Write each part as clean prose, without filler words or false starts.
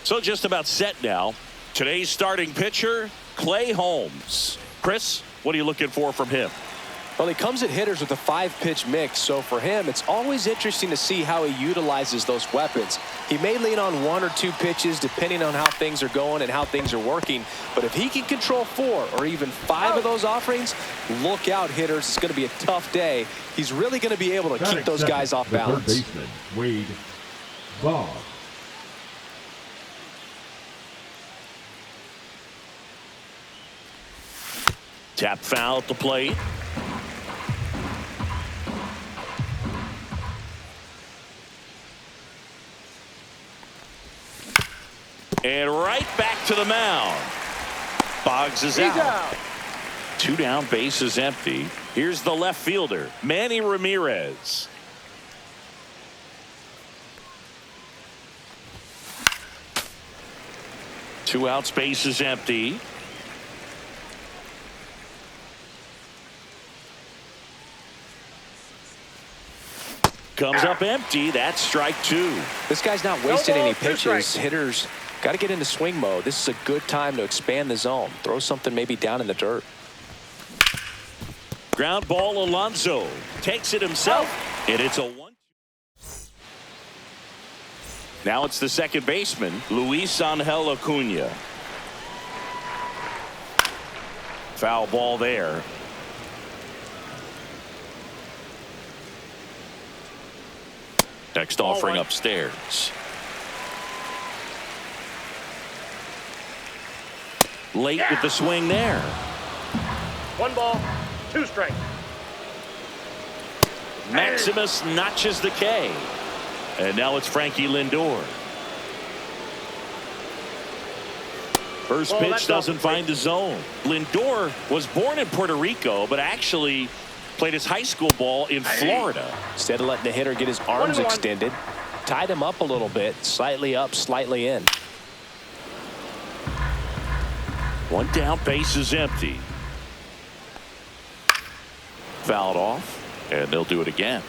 So just about set now. Today's starting pitcher, Clay Holmes. Chris, what are you looking for from him? Well, he comes at hitters with a 5-pitch mix, so for him, it's always interesting to see how he utilizes those weapons. He may lean on 1 or 2 pitches depending on how things are going and how things are working, but if he can control 4 or even 5 of those offerings, look out, hitters. It's going to be a tough day. He's really going to be able to keep those guys off balance. Third baseman, Wade Boggs. Tap foul at the plate. And right back to the mound. Boggs is out. 2 down, base is empty. Here's the left fielder, Manny Ramirez. Two outs, base is empty. Comes up empty. That's strike 2. This guy's not wasting any pitches. Hitters got to get into swing mode. This is a good time to expand the zone. Throw something maybe down in the dirt. Ground ball, Alonso takes it himself, and it's a 1. Now it's the second baseman, Luis Angel Acuna. Foul ball there. Next offering upstairs. Late with the swing there. 1 ball, 2 strikes. Maximus notches the K. And now it's Frankie Lindor. First pitch doesn't find the zone. Lindor was born in Puerto Rico, but actually played his high school ball in Florida. Instead of letting the hitter get his arms extended, tied him up a little bit, slightly up, slightly in. 1 down, base is empty. Fouled off, and they'll do it again.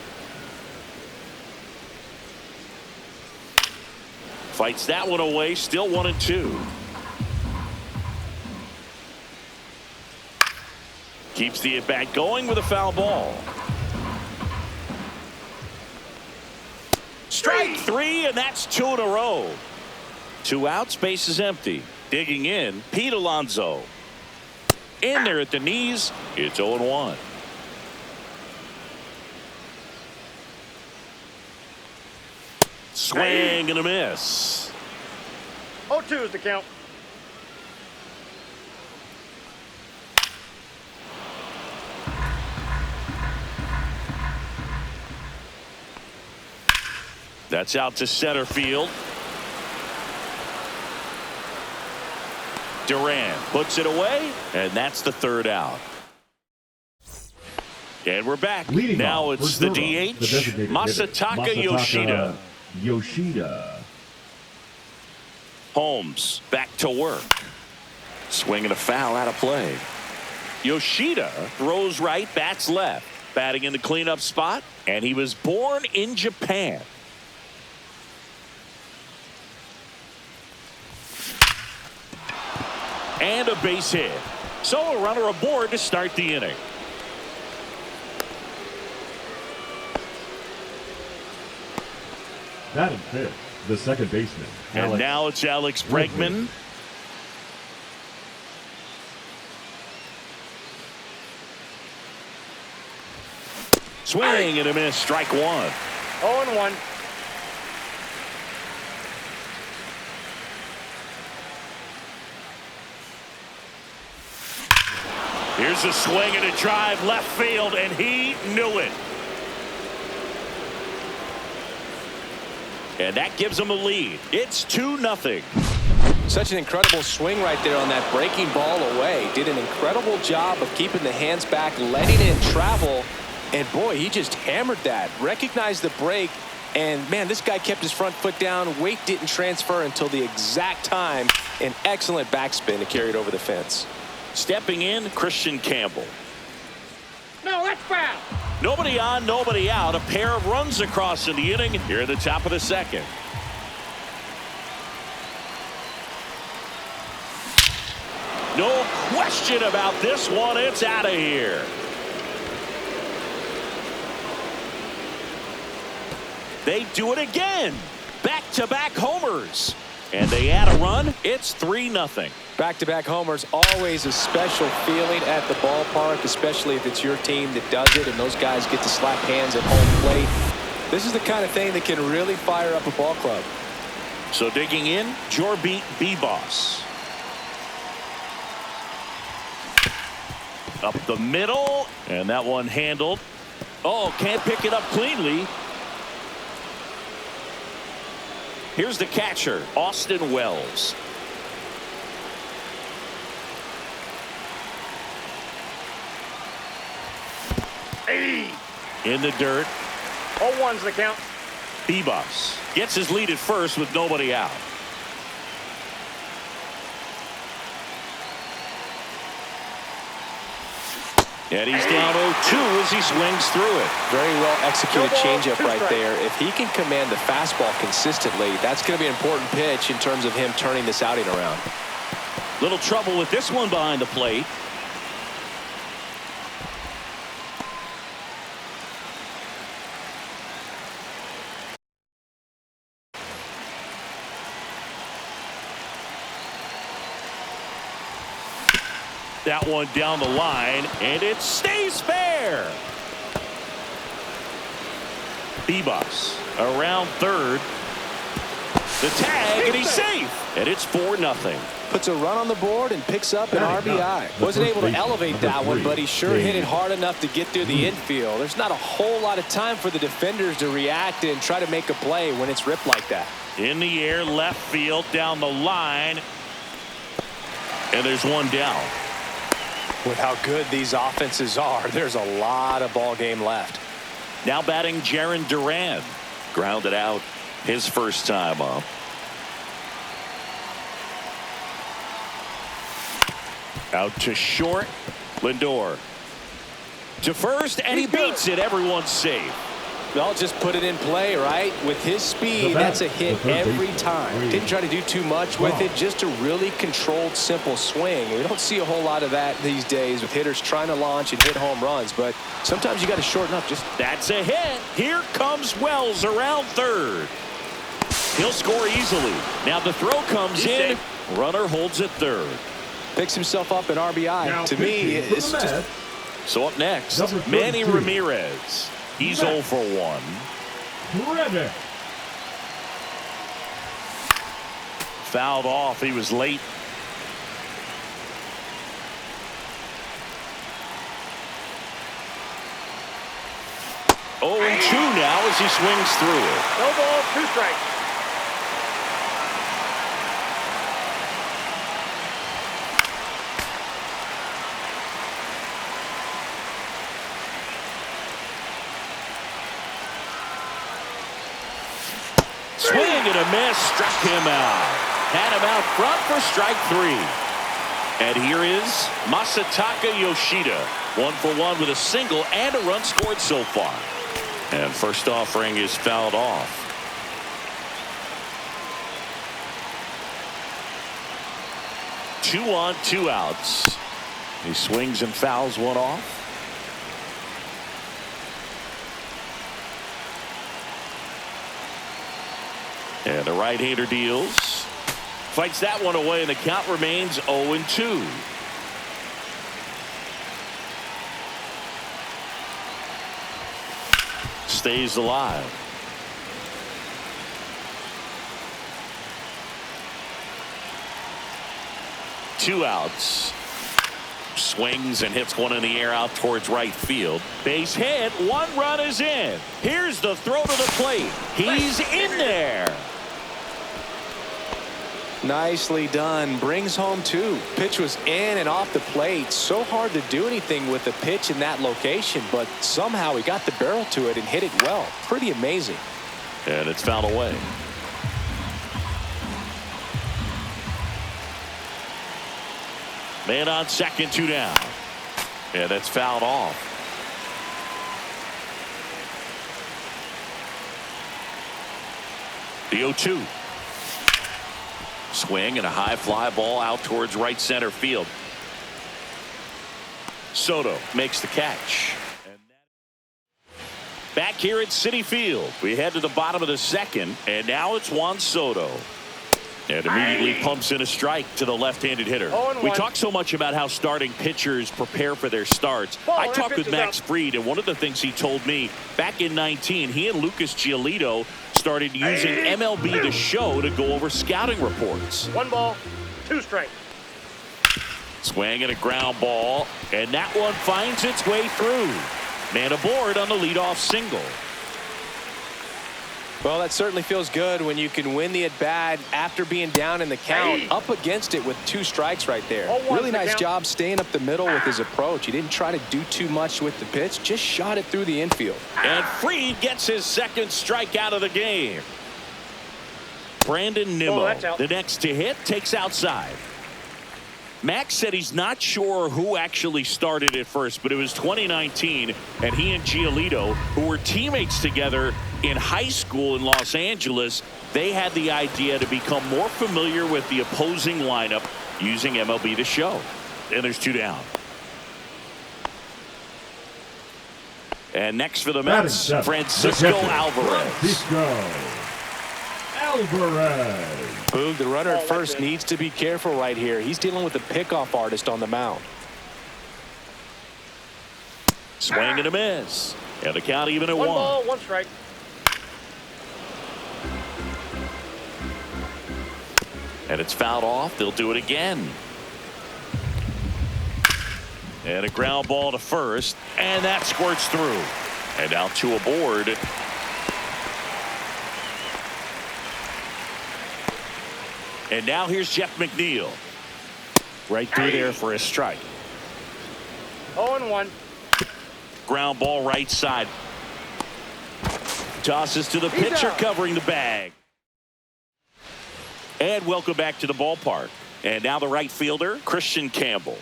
Fights that one away, still 1-2. Keeps the at-bat going with a foul ball. Strike 3, and that's 2 in a row. 2 outs, base is empty. Digging in, Pete Alonso. In there at the knees, it's 0-1. Swing and a miss. 0-2 is the count. That's out to center field. Duran puts it away, and that's the 3rd out. And we're back. Now it's the DH, Masataka Yoshida. Holmes back to work. Swinging a foul out of play. Yoshida throws right, bats left. Batting in the cleanup spot, and he was born in Japan. And a base hit. So a runner aboard to start the inning. Batting 5th, the second baseman. And now it's Alex Bregman. Swing and a miss, strike 1. 0-1. Here's a swing and a drive left field, and he knew it. And that gives him a lead. It's 2-0. Such an incredible swing right there on that breaking ball away. Did an incredible job of keeping the hands back, letting it travel. And boy, he just hammered that. Recognized the break. And man, this guy kept his front foot down. Weight didn't transfer until the exact time. An excellent backspin to carry it over the fence. Stepping in, Christian Campbell. No, that's foul. Nobody on, nobody out. A pair of runs across in the inning here at the top of the 2nd. No question about this one. It's out of here. They do it again. Back-to-back homers. And they add a run. It's 3-0. Back-to-back homers, always a special feeling at the ballpark, especially if it's your team that does it and those guys get to slap hands at home plate. This is the kind of thing that can really fire up a ball club. So digging in, Jorbeat B-Boss. Up the middle, and that one handled. Oh, can't pick it up cleanly. Here's the catcher, Austin Wells. Hey. In the dirt. 0-1's the count. B-Boss gets his lead at first with nobody out. And he's down 0-2 as he swings through it. Very well executed changeup right strikes. there. If he can command the fastball consistently, that's going to be an important pitch in terms of him turning this outing around. Little trouble with this one behind the plate. That one down the line, and it stays fair. B-Boss around third. The tag, and he's safe. And it's 4-0. Puts a run on the board and picks up an RBI. Wasn't able to elevate that one, but he sure hit it hard enough to get through the infield. There's not a whole lot of time for the defenders to react and try to make a play when it's ripped like that. In the air, left field, down the line. And there's one down. With how good these offenses are, there's a lot of ball game left. Now batting Jarren Duran. Grounded out his first time up. Out to short. Lindor to first, and he beats it. Everyone's safe. Well, just put it in play, right? With his speed, that's a hit every time. Didn't try to do too much with it, just a really controlled, simple swing. We don't see a whole lot of that these days with hitters trying to launch and hit home runs, but sometimes you got to shorten up. That's a hit. Here comes Wells around third. He'll score easily. Now the throw comes in. Runner holds at third. Picks himself up an RBI. Now To me, it's just... So up next, Number Manny 32. Ramirez. He's 0 for 1. Trevor. Fouled off. He was late. Oh, 2 now as he swings through it. No ball, 2 strikes. Swing and a miss, struck him out. Had him out front for strike 3. And here is Masataka Yoshida. 1 for 1 with a single and a run scored so far. And first offering is fouled off. Two on, 2 outs. He swings and fouls one off. And the right-hander deals. Fights that one away, and the count remains 0-2. Stays alive. Two outs. Swings and hits one in the air out towards right field. Base hit. 1 run is in. Here's the throw to the plate. He's in there. Nicely done. Brings home 2. Pitch was in and off the plate. So hard to do anything with the pitch in that location, but somehow he got the barrel to it and hit it well. Pretty amazing. And it's fouled away. Man on second, 2 down. And that's fouled off. The 0-2. Swing and a high fly ball out towards right center field. Soto makes the catch. Back here at Citi Field, we head to the bottom of the second, and now it's Juan Soto. And immediately pumps in a strike to the left-handed hitter. We talk so much about how starting pitchers prepare for their starts. I talked with Max Fried, and one of the things he told me back in 19, he and Lucas Giolito started using MLB The Show to go over scouting reports. 1 ball, 2 strikes. Swing and a ground ball, and that one finds its way through. Man aboard on the leadoff single. Well, that certainly feels good when you can win the at-bat after being down in the count, up against it with 2 strikes right there. Really nice job staying up the middle with his approach. He didn't try to do too much with the pitch, just shot it through the infield. And Fried gets his second strikeout of the game. Brandon Nimmo, the next to hit, takes outside. Max said he's not sure who actually started at first, but it was 2019, and he and Giolito, who were teammates together in high school in Los Angeles, they had the idea to become more familiar with the opposing lineup using MLB The Show. And there's 2 down. And next for the Mets, Francisco Alvarez. Boog, the runner at first needs to be careful right here. He's dealing with a pickoff artist on the mound. Swing and a miss. And the count even at 1. 1 ball, 1 strike. And it's fouled off. They'll do it again. And a ground ball to first. And that squirts through. And now 2 aboard. And now here's Jeff McNeil. Right through there for a strike. 0-1. Ground ball right side. Tosses to the pitcher covering the bag. And welcome back to the ballpark. And now the right fielder, Christian Campbell.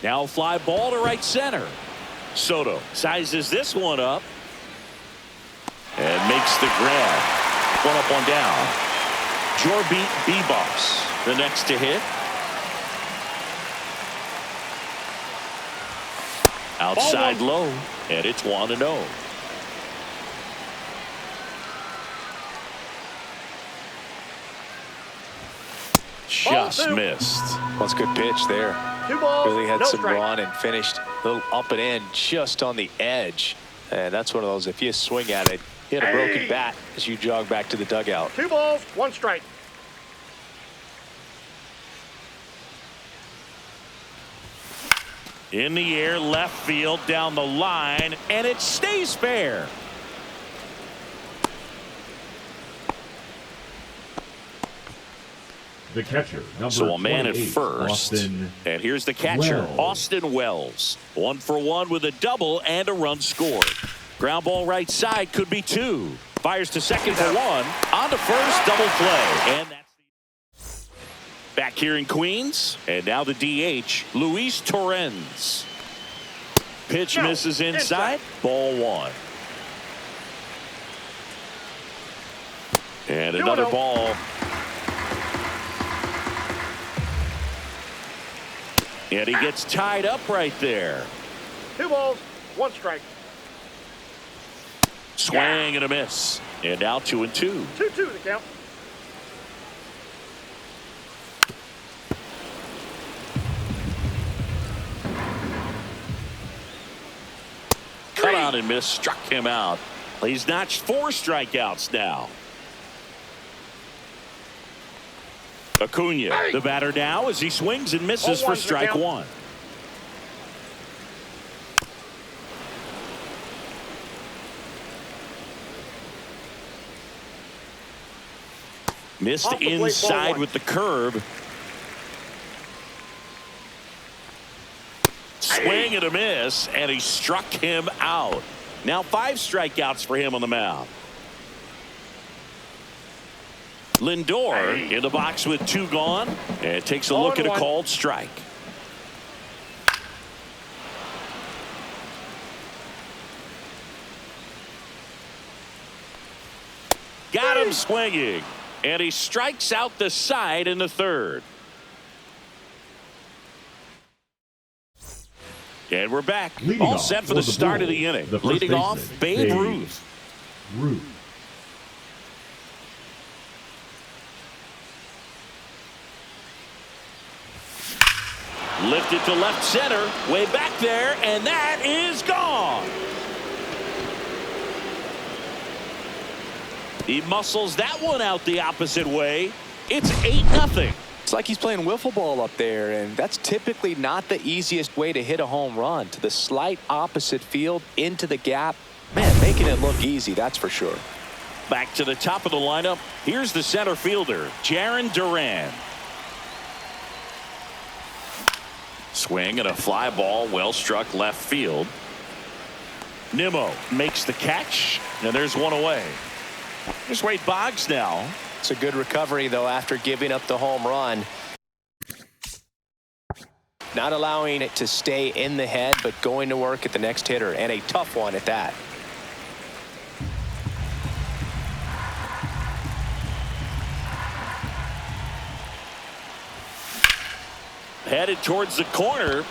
Now a fly ball to right center. Soto sizes this one up. And makes the grab. 1 up, 1 down. Jorby Bebos, the next to hit. Outside low, and it's 1-0. Just missed. Well, that's a good pitch there. 2 balls, really had no some strike. run and finished a little up and in just on the edge. And that's one of those, if you swing at it, hit a broken bat as you jog back to the dugout. 2 balls, 1 strike. In the air, left field, down the line, and it stays fair. The catcher, number So a man at 28, first. Austin And here's the catcher, Wells. Austin Wells. 1 for 1 with a double and a run scored. Ground ball right side, could be 2. Fires to second for 1. On to first, double play. And that's back here in Queens. And now the DH, Luis Torrens. Pitch misses inside. Ball 1. And another ball. And he gets tied up right there. 2 balls, 1 strike. Swing and a miss. And now 2-2. 2-2 the count. Cut on and miss, struck him out. He's notched 4 strikeouts now. Acuna, the batter now as he swings and misses for strike 1. Missed inside with the curve. Swing and a miss, and he struck him out. Now 5 strikeouts for him on the mound. Lindor in the box with 2 gone, and takes a look at a called strike. Got him swinging. And he strikes out the side in the third. And we're back. Leading All off set for for the the start of Bulls, the inning. the first Leading off, baseman, Babe Babe Ruth. Ruth. Lifted to left center, way back there, and that is gone. He muscles that one out the opposite way. It's 8-0. It's like he's playing wiffle ball up there, and that's typically not the easiest way to hit a home run. To the slight opposite field, into the gap. Man, making it look easy, that's for sure. Back to the top of the lineup. Here's the center fielder, Jarren Duran. Swing and a fly ball, well struck left field. Nimmo makes the catch, and there's one away. Here's Wade Boggs now. It's a good recovery, though, after giving up the home run. Not allowing it to stay in the head, but going to work at the next hitter, and a tough one at that. Headed towards the corner,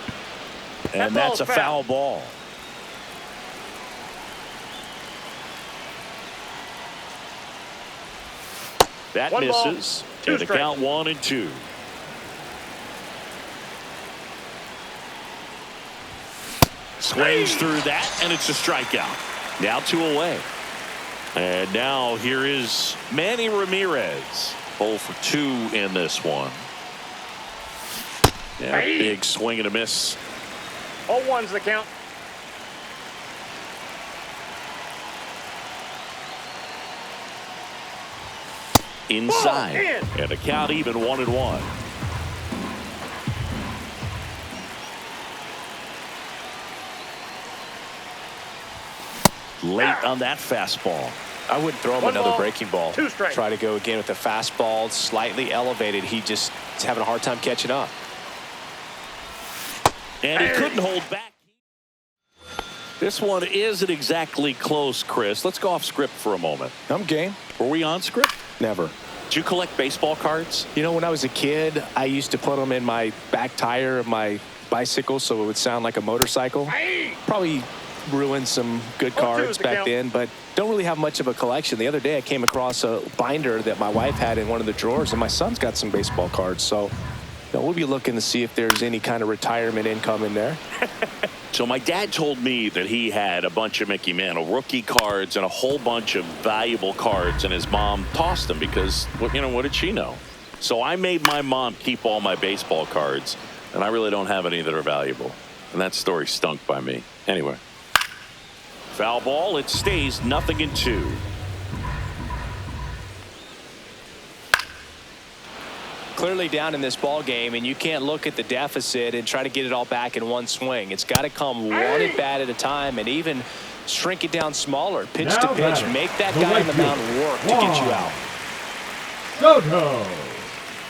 and that's a foul ball. That One ball, misses. two And the strikes. count 1-2. Swings through that, and it's a strikeout. Now 2 away. And now here is Manny Ramirez. 0 for 2 in this one. Yeah, big swing and a miss. 0-1's the count. Inside. Ball in. And a count even 1-1. Late on that fastball. I wouldn't throw him One another ball, breaking ball. 2 strikes. Try to go again with the fastball, slightly elevated. He just is having a hard time catching up. And he couldn't hold back. This one isn't exactly close, Chris. Let's go off script for a moment. I'm game. Were we on script? Never. Did you collect baseball cards? You know, when I was a kid, I used to put them in my back tire of my bicycle so it would sound like a motorcycle. Probably ruined some good cards back then, but don't really have much of a collection. The other day I came across a binder that my wife had in one of the drawers, and my son's got some baseball cards. So we'll be looking to see if there's any kind of retirement income in there. So my dad told me that he had a bunch of Mickey Mantle rookie cards and a whole bunch of valuable cards, and his mom tossed them because, what did she know? So I made my mom keep all my baseball cards, and I really don't have any that are valuable. And that story stunk by me. Anyway. Foul ball. It stays 0-2. Clearly down in this ball game, and you can't look at the deficit and try to get it all back in one swing. It's got to come one at bat at a time, and even shrink it down smaller, pitch to pitch, make that guy on the mound work to get you out.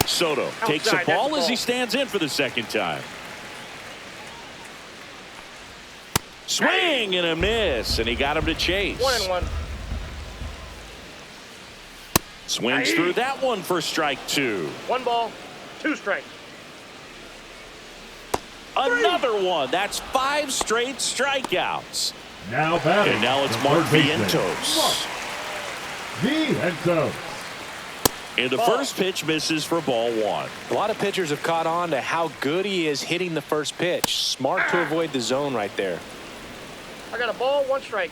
Soto takes a ball as he stands in for the second time. Swing and a miss, and he got him to chase. 1-1. Swings through that one for strike 2. 1 ball, 2 strikes. Another one. That's 5 straight strikeouts. Now batting. And now it's the Mark third baseman, Vientos. Vientos. And the first pitch misses for ball 1. A lot of pitchers have caught on to how good he is hitting the first pitch. Smart to avoid the zone right there. I got a ball, 1 strike.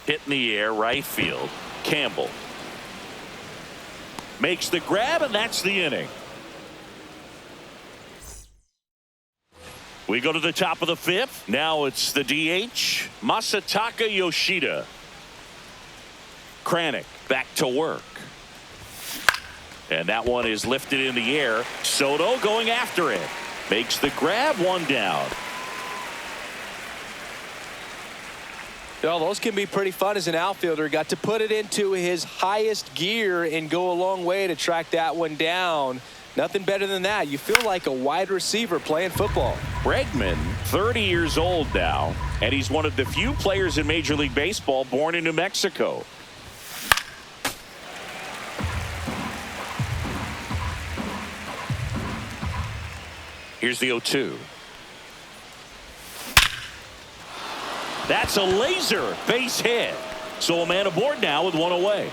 Hit in the air, right field. Campbell makes the grab, and that's the inning. We go to the top of the 5th. Now it's the DH, Masataka Yoshida. Kranick back to work. And that one is lifted in the air. Soto going after it. Makes the grab, 1 down. Well, those can be pretty fun as an outfielder. Got to put it into his highest gear and go a long way to track that one down. Nothing better than that. You feel like a wide receiver playing football. Bregman, 30 years old now, and he's one of the few players in Major League Baseball born in New Mexico. Here's the 0-2. That's a laser base hit. So a man aboard now with one away.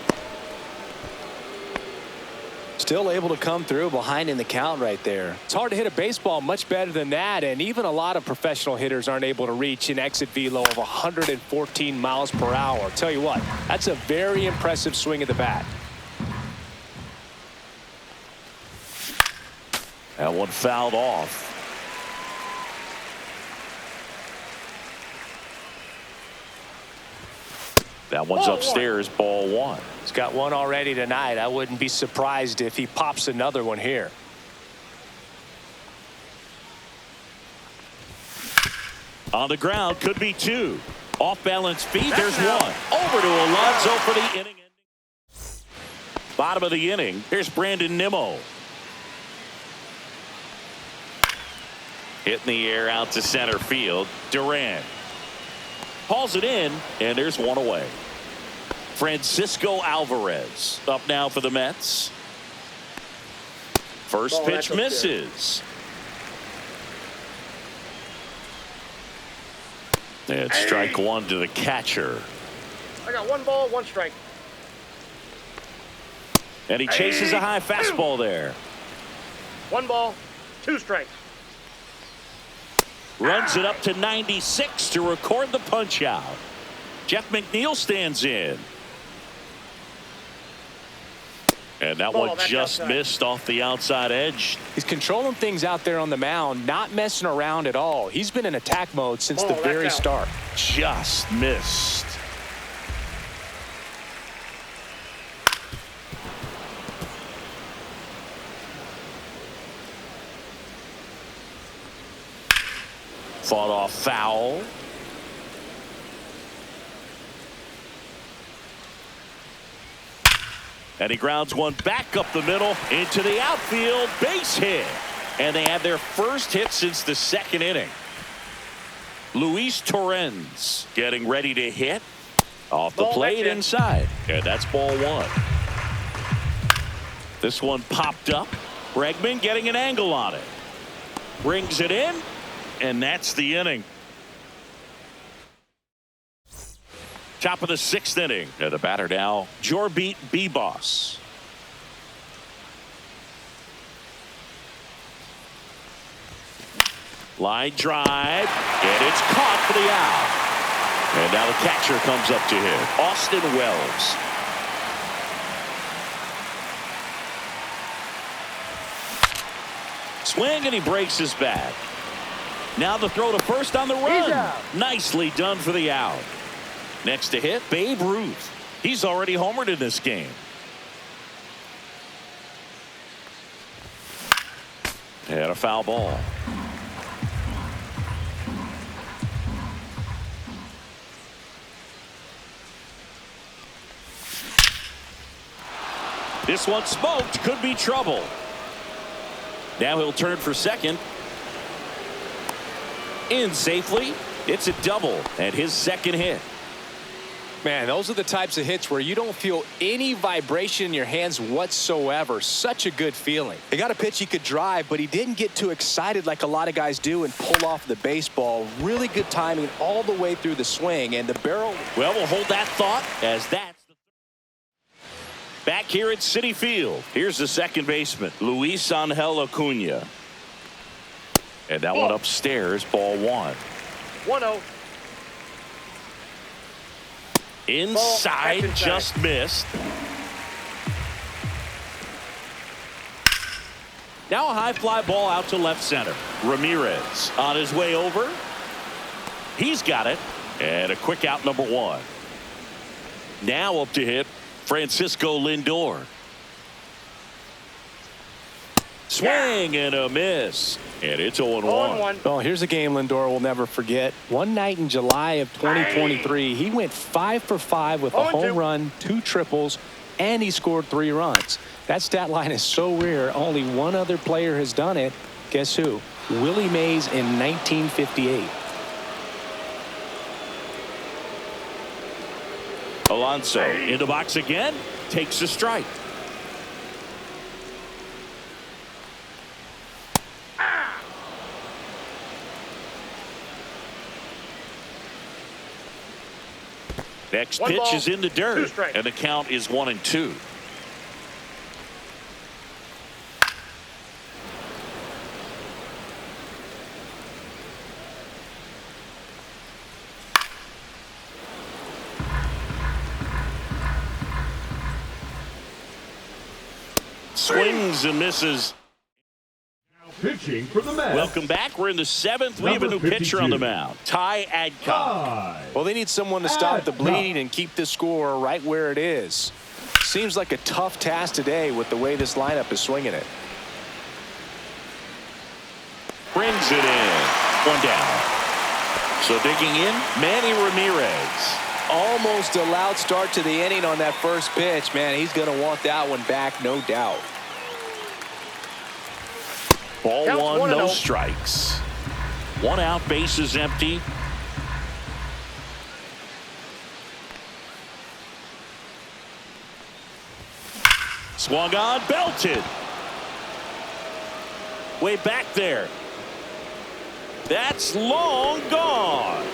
Still able to come through behind in the count right there. It's hard to hit a baseball much better than that, and even a lot of professional hitters aren't able to reach an exit velo of 114 miles per hour. I'll tell you what, that's a very impressive swing of the bat. That one fouled off. That one's upstairs, ball one. He's got one already tonight. I wouldn't be surprised if he pops another one here. On the ground, could be two. Off balance feet, there's one. Over to Alonso for the inning ending. Bottom of the inning, here's Brandon Nimmo. Hitting the air out to center field. Duran hauls it in, and there's one away. Francisco Alvarez up now for the Mets. First pitch misses. And strike one to the catcher. I got 1 ball, 1 strike. And he chases a high fastball there. 1 ball, 2 strikes. Runs it up to 96 to record the punch out. Jeff McNeil stands in. And that one just missed off the outside edge. He's controlling things out there on the mound, not messing around at all. He's been in attack mode since the very start. Just missed. Fought off foul. And he grounds one back up the middle into the outfield. Base hit. And they have their first hit since the second inning. Luis Torrens getting ready to hit. Off the plate inside. And that's ball one. This one popped up. Bregman getting an angle on it. Brings it in. And that's the inning. Top of the 6th inning. And the batter now, Jorbit Bibas. Line drive. And it's caught for the out. And now the catcher comes up to hit. Austin Wells. Swing and he breaks his bat. Now the throw to first on the run. Nicely done for the out. Next to hit, Babe Ruth. He's already homered in this game. And a foul ball. This one smoked. Could be trouble. Now he'll turn for second. In safely. It's a double and his second hit. Man, those are the types of hits where you don't feel any vibration in your hands whatsoever. Such a good feeling. He got a pitch he could drive, but he didn't get too excited like a lot of guys do and pull off the baseball. Really good timing all the way through the swing, and the barrel. Well, we'll hold that thought as that's the back here at Citi Field. Here's the second baseman, Luis Angel Acuna. And that one upstairs, ball one. 1-0. Inside, just missed. Now a high fly ball out to left center. Ramirez on his way over. He's got it. And a quick out, number one. Now up to hit, Francisco Lindor. Swing and a miss. And it's 0-1. Oh, here's a game Lindor will never forget. One night in July of 2023, he went 5 for 5 with a home run, 2 triples, and he scored 3 runs. That stat line is so rare. Only one other player has done it. Guess who? Willie Mays in 1958. Alonso in the box again. Takes a strike. Next One pitch ball, is in the 2 dirt, strikes. and the count is 1-2. Swings and misses. Pitching for the Mets. Welcome back. We're in the 7th. We have a new Number pitcher on the 52. mound, Ty Adcock. Well, they need someone to stop the bleeding and keep this score right where it is. Seems like a tough task today with the way this lineup is swinging it. Brings it in. One down. So digging in, Manny Ramirez. Almost a loud start to the inning on that first pitch. Man, he's going to want that one back, no doubt. Ball Counts 1, no 1-0. strikes. 1 out, bases empty. Swung on, belted. Way back there. That's long gone.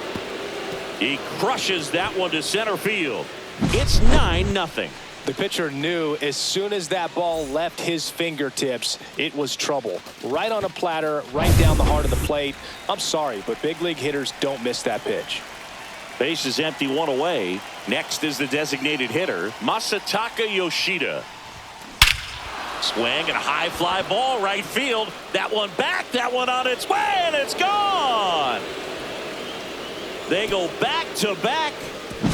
He crushes that one to center field. It's 9-0. The pitcher knew as soon as that ball left his fingertips, it was trouble. Right on a platter, right down the heart of the plate. I'm sorry, but big league hitters don't miss that pitch. Base is empty, 1 away. Next is the designated hitter, Masataka Yoshida. Swing and a high fly ball right field. That one back, that one on its way, and it's gone. They go back to back,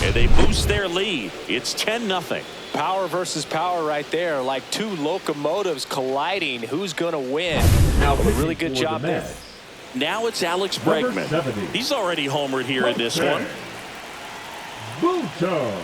and they boost their lead. It's 10-0. Power versus power right there, like two locomotives colliding. Who's going to win? Now Well, a really pitching good for job the there. Mets. Now it's Alex Number Bregman. 70. He's already homered here in this one. Buto.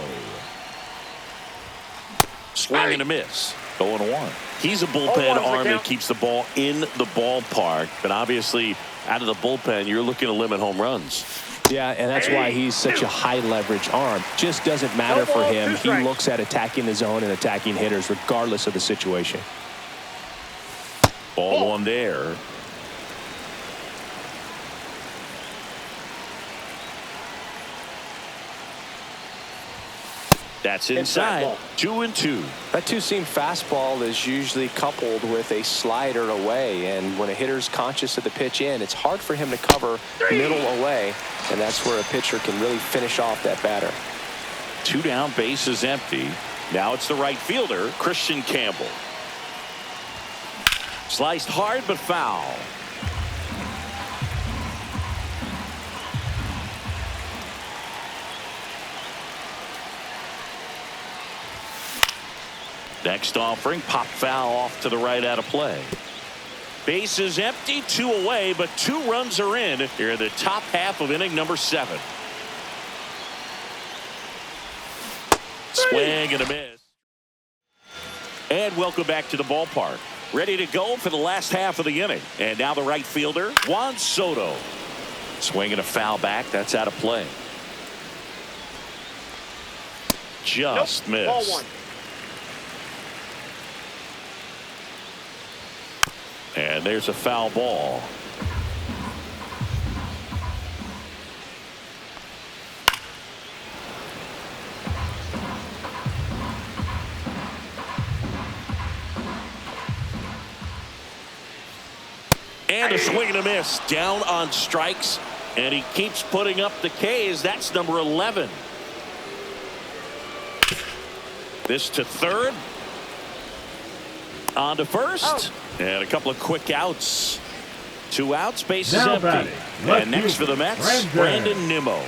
Swing and a miss. 0-1. He's a bullpen 0-1's the arm that count. keeps the ball in the ballpark. But obviously, out of the bullpen, you're looking to limit home runs. Yeah, and that's why he's such a high leverage arm. Just doesn't matter No for ball, him. 2 He strikes. looks at attacking the zone and attacking hitters regardless of the situation. Ball 1 there. That's inside. 2-2. That two-seam fastball is usually coupled with a slider away, and when a hitter's conscious of the pitch in, it's hard for him to cover middle away, and that's where a pitcher can really finish off that batter. 2 down, base is empty. Now it's the right fielder, Christian Campbell. Sliced hard but foul. Next offering, pop foul off to the right out of play. Base is empty, 2 away, but 2 runs are in here in the top half of inning number 7. Swing and a miss. And welcome back to the ballpark. Ready to go for the last half of the inning. And now the right fielder, Juan Soto. Swing and a foul back. That's out of play. Just Nope. Ball missed. 1. And there's a foul ball. And a swing and a miss. Down on strikes. And he keeps putting up the Ks. That's number 11. This to third. On to first. Out. And a couple of quick outs. 2 outs, bases Now empty. batting, left And next for the fielder, Mets, Brandon Nimmo.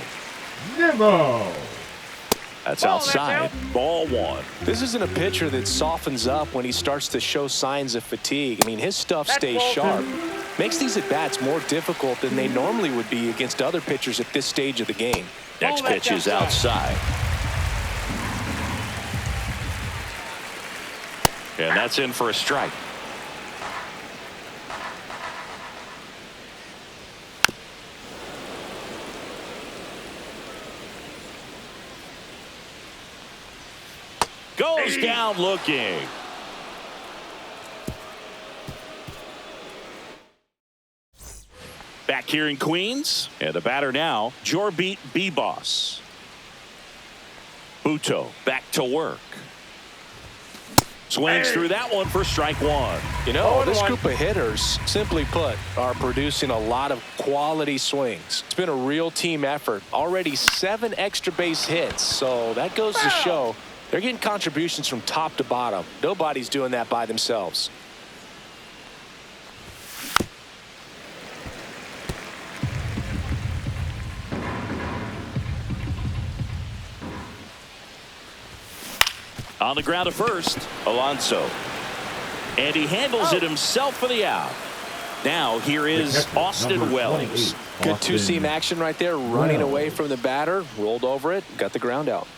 Nimmo. That's Ball, outside. that's Ball 1. This isn't a pitcher that softens up when he starts to show signs of fatigue. I mean, his stuff That's stays ball 2. sharp. Makes these at-bats more difficult than they normally would be against other pitchers at this stage of the game. Next Ball, that's pitch is outside. And that's in for a strike. Goes down looking. Back here in Queens. And the batter now, Jorbit B-Boss. Buto back to work. Swings through that one for strike one. You know, this group of hitters, simply put, are producing a lot of quality swings. It's been a real team effort. Already 7 extra base hits, so that goes to show they're getting contributions from top to bottom. Nobody's doing that by themselves. On the ground at first, Alonso. And he handles it himself for the out. Now here is Austin Wells. Good two-seam action right there, running away from the batter, rolled over it, got the ground out.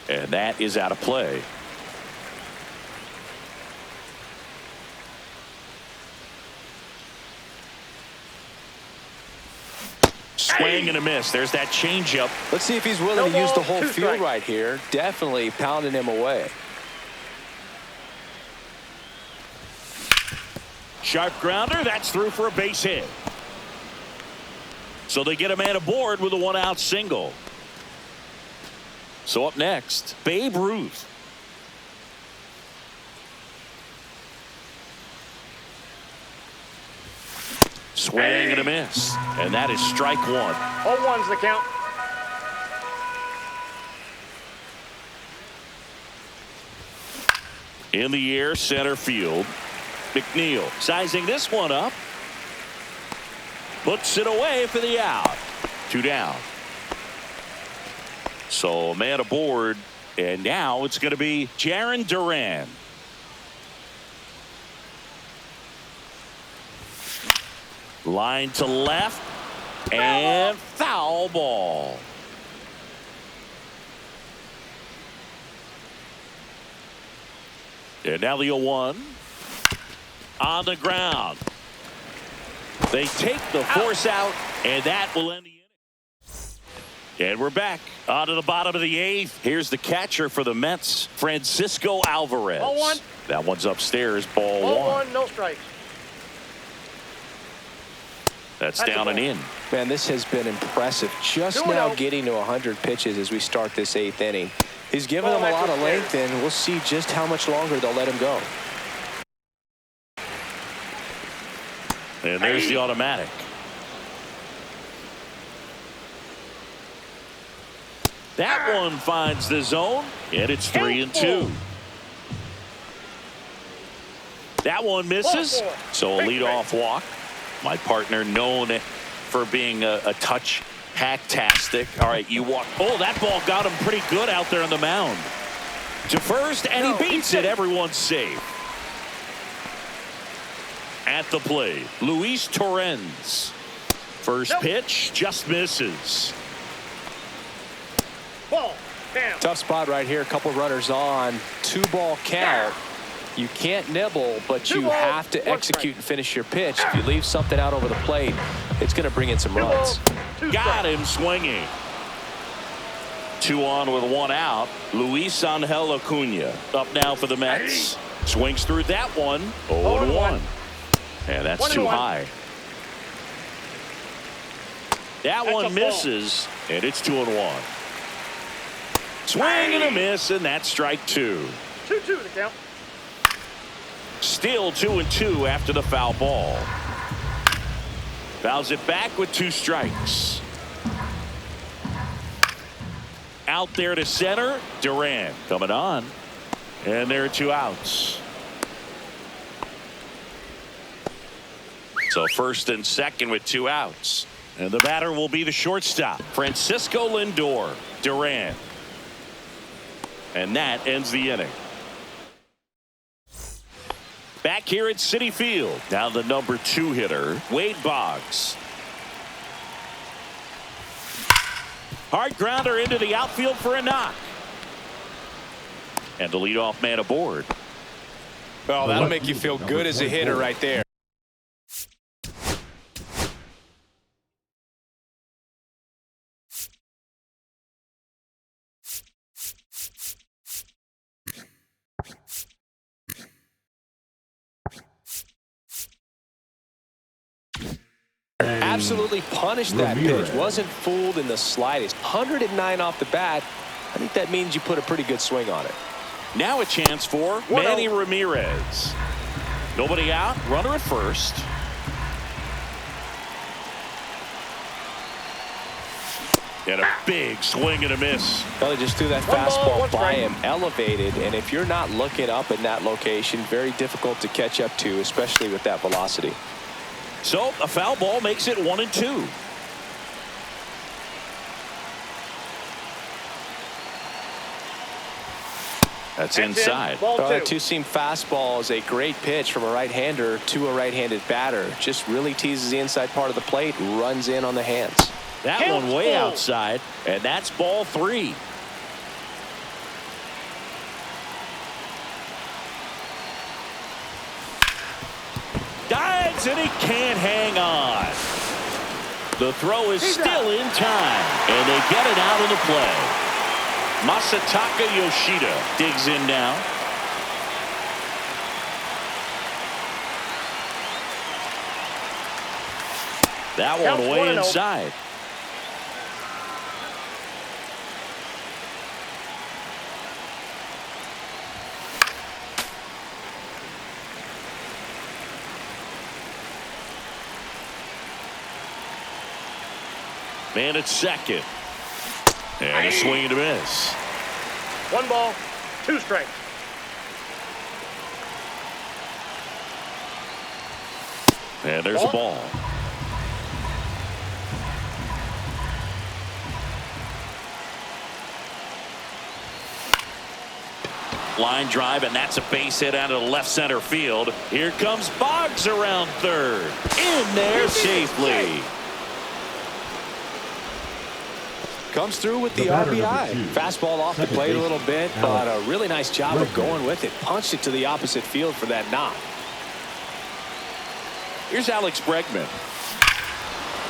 And that is out of play. Swing and a miss. There's that changeup. Let's see if he's willing to use the whole field right here. Definitely pounding him away. Sharp grounder. That's through for a base hit. So they get a man aboard with a 1-out single. So up next, Babe Ruth. Swing and a miss. And that is strike one. 0-1's the count. In the air, center field. McNeil sizing this one up. Puts it away for the out. 2 down. So a man aboard. And now it's going to be Jarren Duran. Line to left. And foul ball. And now the 0-1. On the ground. They take the force out, and that will end the inning. And we're back on to the bottom of the 8th. Here's the catcher for the Mets, Francisco Alvarez. 0-1. That one's upstairs, ball 1. 0-1, no strikes. That's down and in. Man, this has been impressive. Just now getting to 100 pitches as we start this 8th inning. He's given them a lot of length, and we'll see just how much longer they'll let him go. And there's the automatic. That one finds the zone, and it's 3-2. That one misses, so a leadoff walk. My partner known for being a touch hacktastic. All right, you walk. Oh, that ball got him pretty good out there on the mound. To first, and he beats it. Everyone's safe. At the plate, Luis Torrens. First pitch just misses. Ball. Down. Tough spot right here. A couple runners on. 2-ball count. You can't nibble, but you have to execute and finish your pitch. If you leave something out over the plate, it's going to bring in some runs. Got him swinging. 2 on with 1 out. Luis Angel Acuna up now for the Mets. Swings through that one. 0-1. And that's too high. That one misses, and it's 2-1. Swing and a miss, and that's strike 2. 2-2 the count. Still 2-2 after the foul ball. Fouls it back with 2 strikes. Out there to center. Duran coming on. And there are 2 outs. So first and second with 2 outs. And the batter will be the shortstop, Francisco Lindor. Duran. And that ends the inning. Back here at Citi Field. Now the number 2 hitter, Wade Boggs. Hard grounder into the outfield for a knock. And the leadoff man aboard. Well, that'll make you feel good as a hitter right there. Absolutely punished that pitch. Wasn't fooled in the slightest. 109 off the bat. I think that means you put a pretty good swing on it. Now a chance for Manny Ramirez. Nobody out. Runner at first. And a big swing and a miss. Well, they just threw that fastball by him, elevated, and if you're not looking up in that location, very difficult to catch up to, especially with that velocity. So a foul ball makes it 1-2. That's inside. That two-seam fastball is a great pitch from a right-hander to a right-handed batter. Just really teases the inside part of the plate, runs in on the hands. That one way outside, and that's ball 3. Dives, and he can't hang on. The throw is still in time, and they get it out of the play. Masataka Yoshida digs in now. That one way inside. Man at second. And a swing and a miss. 1 ball, 2 strikes. And there's a ball. Line drive, and that's a base hit out of the left center field. Here comes Boggs around third. In there safely. Comes through with the RBI. Fastball off the plate a little bit, but a really nice job of going with it. Punched it to the opposite field for that knock. Here's Alex Bregman.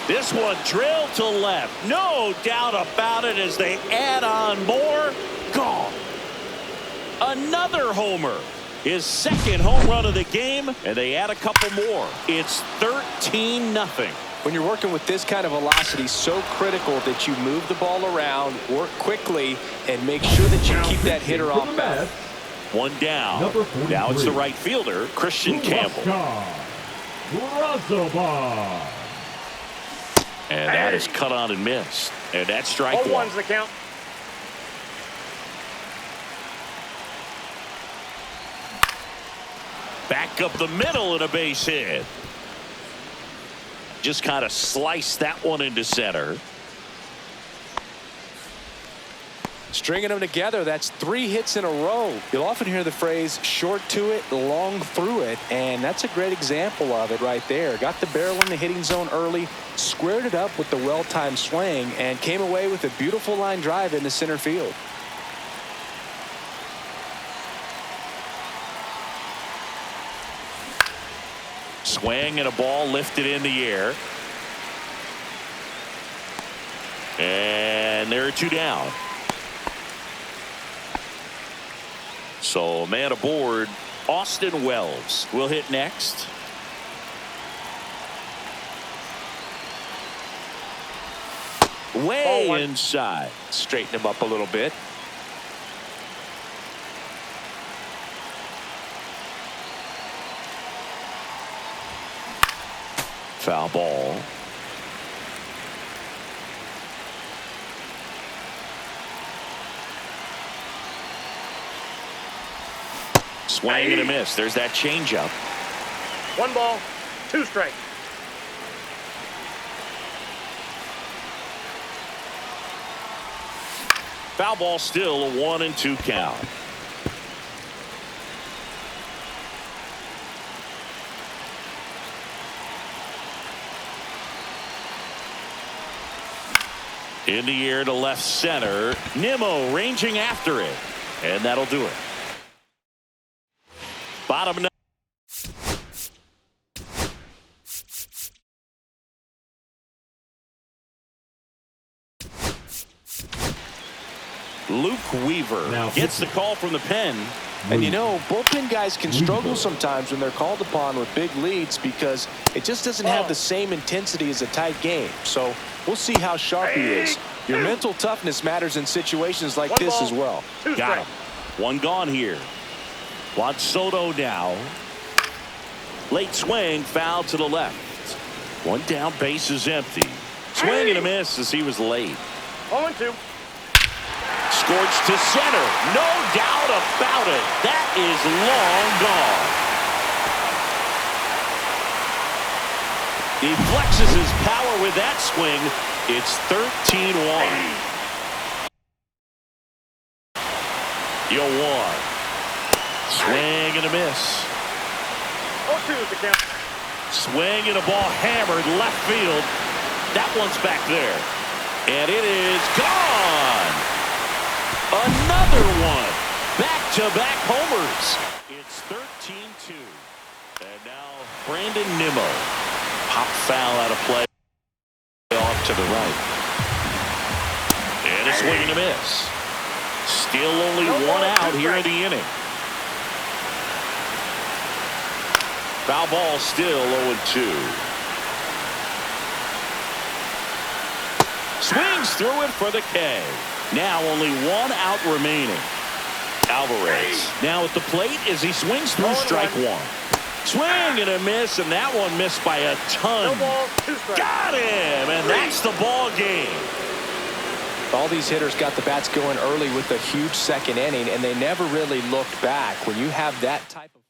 This one drilled to left. No doubt about it as they add on more. Gone. Another homer. His second home run of the game, and they add a couple more. It's 13-0. When you're working with this kind of velocity, so critical that you move the ball around, work quickly, and make sure that you keep that hitter off balance. One down. Now it's the right fielder, Christian Campbell. And that is cut on and missed. And that's strike 1. 0-1's the count. Back up the middle and a base hit. Just kind of sliced that one into center. Stringing them together, that's 3 hits in a row. You'll often hear the phrase short to it, long through it, and that's a great example of it right there. Got the barrel in the hitting zone early, squared it up with the well-timed swing, and came away with a beautiful line drive into center field. Swing and a ball lifted in the air. And there are 2 down. So man aboard, Austin Wells will hit next. Way inside. Straighten him up a little bit. Foul ball. Swing and a miss. There's that changeup. 1 ball, 2 strikes. Foul ball, still a 1-2 count. In the air to left center. Nimmo ranging after it. And that'll do it. Bottom 9. Luke Weaver gets the call from the pen. And you know, bullpen guys can struggle sometimes when they're called upon with big leads because it just doesn't have the same intensity as a tight game. So we'll see how sharp he is. Your mental toughness matters in situations like this as well. Got him. One gone here. Juan Soto now. Late swing, foul to the left. One down, base is empty. Swing and a miss as he was late. 0-2. Scorched to center. No doubt about it. That is long gone. He flexes his power with that swing. It's 13-1. 0-1. Swing and a miss. 0-2 is the count. Swing and a ball hammered left field. That one's back there. And it is gone. Another one. Back-to-back homers. It's 13-2. And now Brandon Nimmo. Pop foul out of play. Off to the right. And a swing and a miss. Still only one out here in the inning. Foul ball still 0-2. Swings through it for the K. Now only one out remaining. Alvarez now at the plate as he swings through strike one. Swing and a miss, and that one missed by a ton. No ball, 2 strikes. Got him, and that's the ball game. All these hitters got the bats going early with a huge second inning, and they never really looked back. When you have that type of